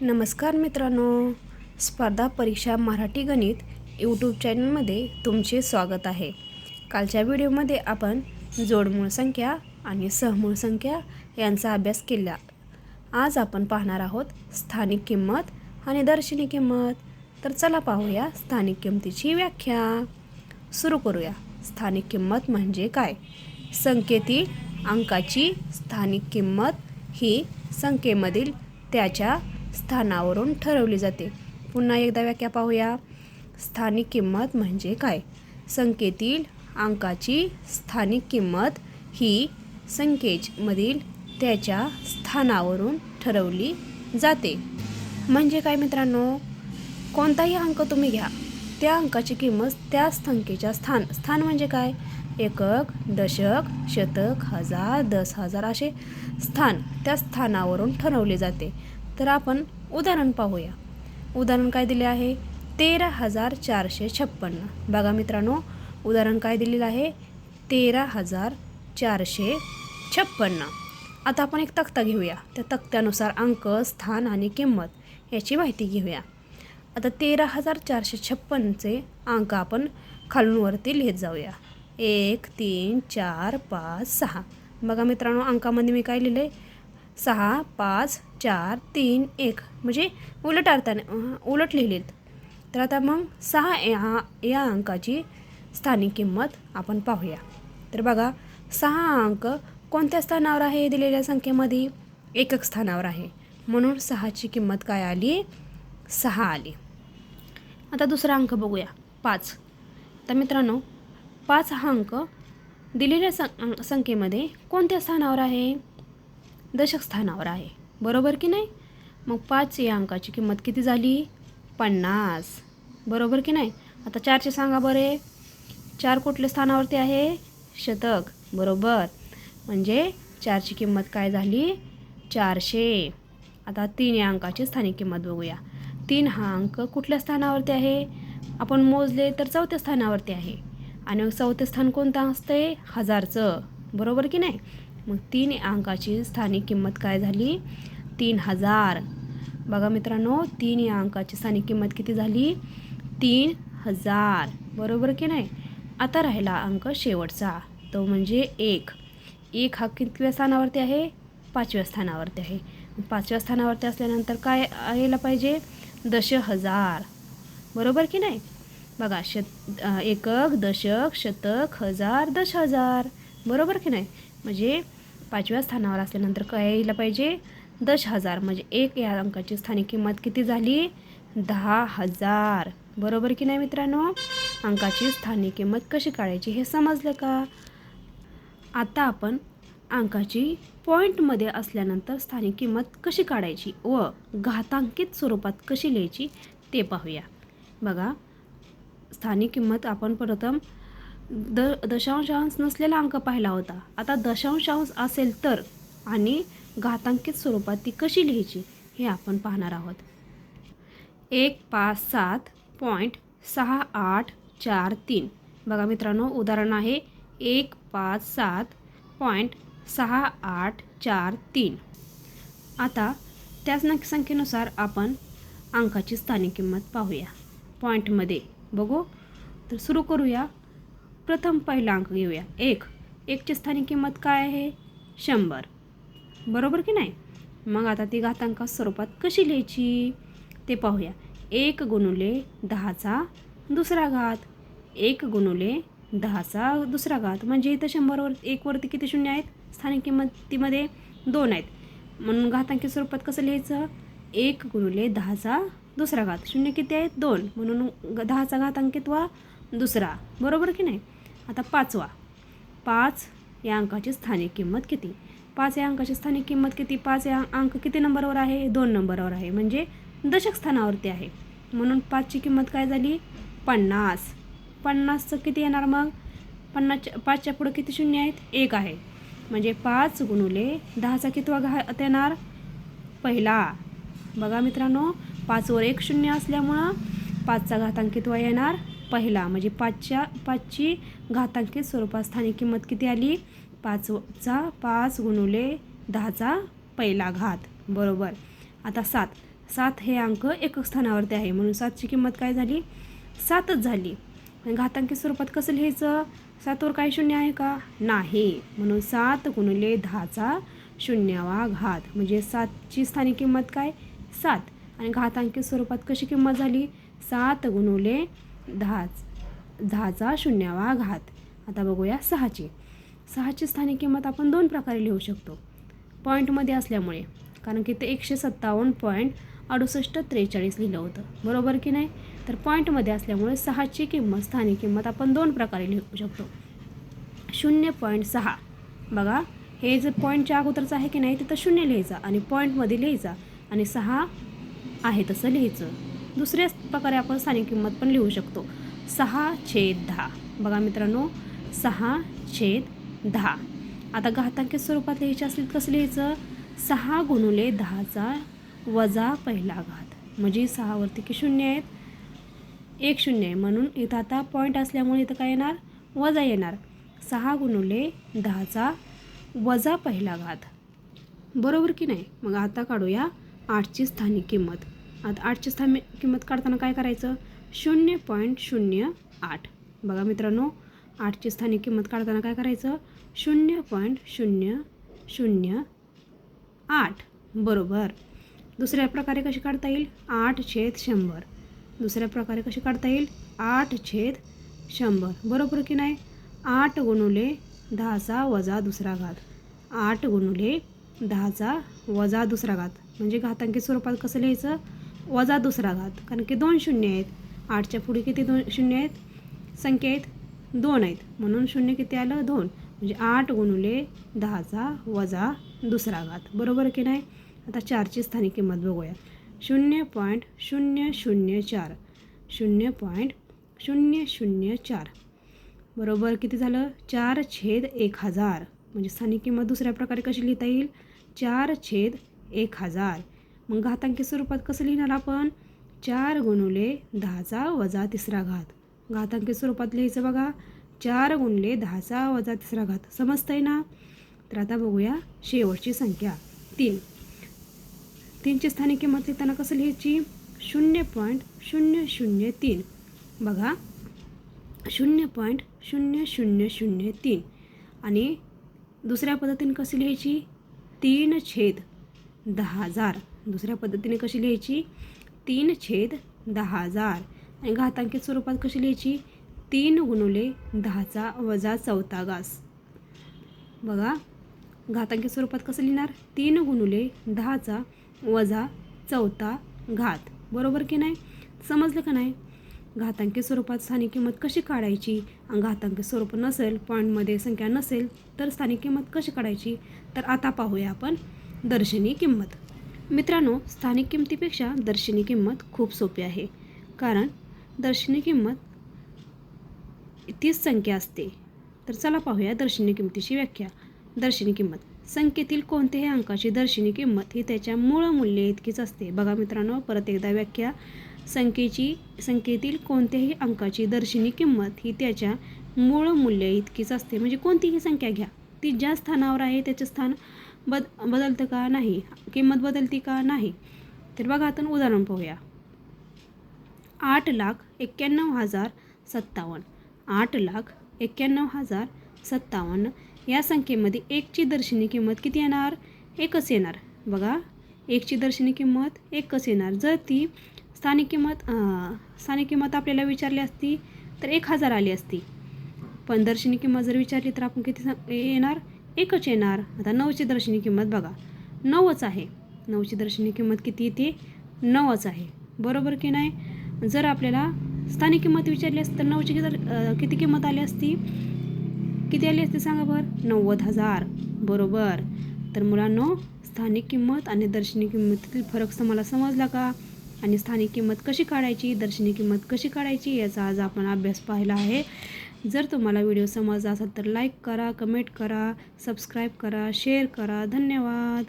नमस्कार मित्रांनो, स्पर्धा परीक्षा मराठी गणित यूट्यूब चॅनलमध्ये तुमचे स्वागत आहे। कालच्या व्हिडिओमध्ये आपण जोडमूळ संख्या आणि सहमूळ संख्या यांचा अभ्यास केला। आज आपण पाहणार आहोत स्थानिक किंमत आणि दर्शनी किंमत। तर चला पाहूया स्थानिक किंमतीची व्याख्या। सुरू करूया। स्थानिक किंमत म्हणजे काय? संख्येतील अंकाची स्थानिक किंमत ही संख्येमधील त्याच्या स्थानावरून ठरवली जाते। पुन्हा एकदा व्याख्या पाहूया। स्थानिक किंमत म्हणजे काय? संख्येतील अंकाची स्थानिक किंमत ही संख्येमधील त्याच्या स्थानावरून ठरवली जाते। म्हणजे काय मित्रांनो, कोणताही अंक तुम्ही घ्या, त्या अंकाची किंमत त्या संख्येच्या स्थान म्हणजे काय? एकक, दशक, शतक, हजार, 10,000 असे स्थान त्या स्थानावरून ठरवले जाते। तर आपण उदाहरण पाहूया। उदाहरण काय दिले आहे? 13,456। बघा मित्रांनो, उदाहरण काय दिलेलं आहे? 13,456। आता आपण एक तक्ता घेऊया। त्या तक्त्यानुसार अंक, स्थान आणि किंमत याची माहिती घेऊया। आता 13,456चे अंक आपण खालून वरती लिहित जाऊया। 1 3 4 5 6। बघा मित्रांनो, अंकामध्ये मी काय लिहिले? 6 5 4 3 1, म्हणजे उलट अर्थाने उलट लिहिलेत। तर आता मग 6 या अंकाची स्थानिक किंमत आपण पाहूया। तर बघा, 6 अंक कोणत्या स्थानावर आहे? दिलेल्या संख्येमध्ये एकक स्थानावर आहे, म्हणून 6ची किंमत काय आली? 6 आली। आता दुसरा अंक बघूया, 5। तर मित्रांनो, 5 हा अंक दिलेल्या संख्येमध्ये कोणत्या स्थानावर आहे? दशक स्थानावर आहे, बरोबर की नाही? मग 5 या अंकाची किंमत किती झाली? 50, बरोबर की नाही? आता 4चे सांगा बरे। 4 कुठल्या स्थानावरती आहे? शतक, बरोबर। म्हणजे 4ची किंमत काय झाली? 400। आता 3 या अंकाची स्थानिक किंमत बघूया। 3 हा अंक कुठल्या स्थानावरती आहे? आपण मोजले तर 4थ्या स्थानावरती आहे, आणि 4थे स्थान कोणतं असते? हजारचं, बरोबर की नाही? मग 3 अंकाची स्थानिक किंमत काय झाली? 3000। बघा मित्रांनो, 3 या अंकाची स्थानिक किंमत किती झाली? 3000, बरोबर की नाही? आता राहिला अंक शेवटचा, तो म्हणजे 1। 1 हा कितव्या स्थानावरती आहे? 5व्या स्थानावरती आहे। 5व्या स्थानावरती असल्यानंतर काय यायला पाहिजे? 10,000, बरोबर की नाही? बघा, एकक, दशक, शतक, हजार, 10,000, बरोबर की नाही? म्हणजे 5व्या स्थानावर असल्यानंतर काय यायला पाहिजे? 10,000। म्हणजे 1 या अंकाची स्थानिक किंमत किती झाली? 10,000, बरोबर की नाही मित्रांनो? अंकाची स्थानिक किंमत कशी काढायची हे समजलं का? आता आपण अंकाची पॉईंटमध्ये असल्यानंतर स्थानिक किंमत कशी काढायची व घातांकित स्वरूपात कशी लिहायची ते पाहूया। बघा, स्थानिक किंमत आपण प्रथम दशांश नसलेला अंक पाहिला होता। आता दशांश असेल तर आणि घातांकित स्वरूपात ती कशी लिहायची हे आपण पाहणार आहोत। 157.6843। बघा मित्रांनो, उदाहरण आहे 157.6843। आता त्याच संख्येनुसार आपण अंकाची स्थानिक किंमत पाहूया। पॉईंटमध्ये बघू तर सुरू करूया। प्रथम पहिला अंक घेऊया, 1। 1ची स्थानिक किंमत काय आहे? 100, बरोबर की नाही? मग आता ती घातांक स्वरूपात कशी लिहायची ते पाहूया। 1 गुणिले 10चा दुसरा घात, 1 गुणिले 10चा दुसरा घात, म्हणजे इथं 100वर 1 वरती किती शून्य आहेत? स्थानिक किंमतीमध्ये 2 आहेत, म्हणून घातांकित स्वरूपात कसं लिहायचं? 1 गुणिले 10चा दुसरा घात, शून्य किती आहेत? 2, म्हणून 10चा घातांकित वा दुसरा, बरोबर की नाही? आता 5वा, 5 या अंकाची स्थानिक किंमत किती? 5 या अंकाची स्थानिक किंमत किती? 5 या अंक किती नंबरवर आहे? 2 नंबरवर आहे, म्हणजे दशक स्थानावरती आहे, म्हणून 5ची किंमत काय झाली? 50। 50चं किती येणार मग? 5च्या पुढे किती शून्य आहेत? 1 आहे, म्हणजे 5 गुणिले 10चा कितवा घात येणार? पहिला। बघा मित्रांनो, 5वर 1 शून्य असल्यामुळं 5चा घातांकित वा येणार पहिला, म्हणजे 5ची घातांकित स्वरूपात स्थानिक किंमत किती आली? 5 गुणिले 10चा पहिला घात, बरोबर। आता 7 7 हे अंक एकक स्थानावरती आहे म्हणून 7ची किंमत काय झाली 7च झाली. घातांकी स्वरूपात कसं लिहायचं 7वर काय शून्य आहे का नाही म्हणून 7 गुणिले 10चा 0वा घात म्हणजे 7ची स्थानिक किंमत काय 7 आणि घातांकी स्वरूपात कशी किंमत झाली 7 गुणिले 10चा 0वा घात. आता बघूया 6ची स्थानिक किंमत आपण 2 प्रकारे लिहू शकतो. पॉईंटमध्ये असल्यामुळे कारण की ते 157.6843 लिहिलं होतं बरोबर की नाही. तर पॉईंटमध्ये असल्यामुळे 6ची किंमत स्थानिक किंमत आपण 2 प्रकारे लिहू शकतो. 0.6 बघा हे जे पॉईंटच्या अगोदरचं आहे की नाही तिथं 0 लिहायचा आणि पॉईंटमध्ये लिहायचा आणि 6 आहे तसं लिहायचं. दुसऱ्या प्रकारे आपण स्थानिक किंमत पण लिहू शकतो 6/10. बघा मित्रांनो 6/10. आता घातांकी स्वरूपात लिहायचे असेल कसं लिहायचं 6 गुणिले 10चा वजा पहिला घात म्हणजे 6वरती की 0 आहेत 1 0 आहे म्हणून इथं आता पॉईंट असल्यामुळे इथं काय येणार वजा येणार 6 गुणिले 10चा वजा पहिला घात बरोबर की नाही. मग आता काढूया 8ची स्थानिक किंमत. आता 8ची स्थानिक किंमत काढताना काय करायचं 0.08. बघा मित्रांनो 8ची स्थानिक किंमत काढताना काय करायचं 0.008 बरोबर. दुसऱ्या प्रकारे कशी काढता येईल 8/100. दुसऱ्या प्रकारे कशी काढता येईल 8/100 बरोबर की नाही. 8 गुणिले 10चा वजा दुसरा घात 8 गुणिले 10चा वजा दुसरा घात म्हणजे घातांकी स्वरूपात कसं लिहायचं वजा दुसरा घात कारण की 2 शून्य आहेत. 8च्या पुढे किती 2 शून्य आहेत संख्या आहेत 2 आहेत म्हणून शून्य किती आलं 2 म्हणजे 8 गुणिले 10चा वजा दुसरा घात बरोबर की नाही. आता 4ची स्थानिक किंमत बघूया 0.004 0.004 बरोबर किती झालं 4/1000 म्हणजे स्थानिक किंमत दुसऱ्या प्रकारे कशी लिहिता येईल 4/1000. मग घातांकी स्वरूपात कसं लिहिणार आपण 4 गुणिले 10चा वजा तिसरा घात. घातांकी स्वरूपात लिहायचं बघा 4 गुणिले 10चा वजा तिसरा घात समजतंय ना. तर आता बघूया शेवटची संख्या 3. 3ची स्थानिक किंमत लिहिताना कसं लिहायची 0.0003 बघा 0.0003 आणि दुसऱ्या पद्धतीने कशी लिहायची 3/10,000. दुसऱ्या पद्धतीने कशी लिहायची 3/10,000 आणि घातांकी स्वरूपात कशी लिहायची 3 गुणिले 10चा वजा चौथा घात. बघा घातांकी स्वरूपात कसं लिहिणार 3 गुणिले 10चा वजा चौथा घात बरोबर की नाही. समजलं का नाही. घातांकी स्वरूपात स्थानिक किंमत कशी काढायची आणि घातांकी स्वरूप नसेल पॉईंटमध्ये संख्या नसेल तर स्थानिक किंमत कशी काढायची तर आता पाहूया आपण दर्शनी किंमत. मित्रांनो स्थानिक किंमतीपेक्षा दर्शनी किंमत खूप सोपी आहे कारण दर्शनी किंमत 30 संख्या असते. तर चला पाहूया दर्शनी किंमतीची व्याख्या. दर्शनी किंमत संख्येतील कोणत्याही अंकाची दर्शनी किंमत ही त्याच्या मूळ मूल्य इतकीच असते. बघा मित्रांनो परत एकदा व्याख्या संख्येतील कोणत्याही अंकाची दर्शनी किंमत ही त्याच्या मूळ मूल्य इतकीच असते. म्हणजे कोणतीही संख्या घ्या ती ज्या स्थानावर आहे त्याचे स्थान बदलतं का नाही किंमत बदलती का नाही. तर बघा आता उदाहरण पाहूया 8,91,057 8,91,057 या संख्येमध्ये 1ची दर्शनी किंमत किती येणार 1च येणार. बघा 1ची दर्शनी किंमत 1च येणार. जर ती स्थानिक किंमत आपल्याला विचारली असती तर 1,000 आली असती पण दर्शनी किंमत जर विचारली तर आपण किती येणार 1च येणार. आता 9ची दर्शनी किंमत बघा 9च आहे. 9ची दर्शनी किंमत किती येते 9च आहे बरोबर की नाही. जर आपल्याला स्थानिक किंमत विचारली असती तर 9ची किती किंमत आली असती किती आली असती सांगा बरं 90,000 बरोबर. तर मुलांनो स्थानिक किंमत आणि दर्शनी किंमतीतील फरक तुम्हाला समजला का आणि स्थानिक किंमत कशी काढायची दर्शनी किंमत कशी काढायची याचा आज आपण अभ्यास पाहिला आहे. जर तुम्हाला व्हिडिओ समजला असेल तर लाईक करा कमेंट करा सबस्क्राईब करा शेअर करा. धन्यवाद.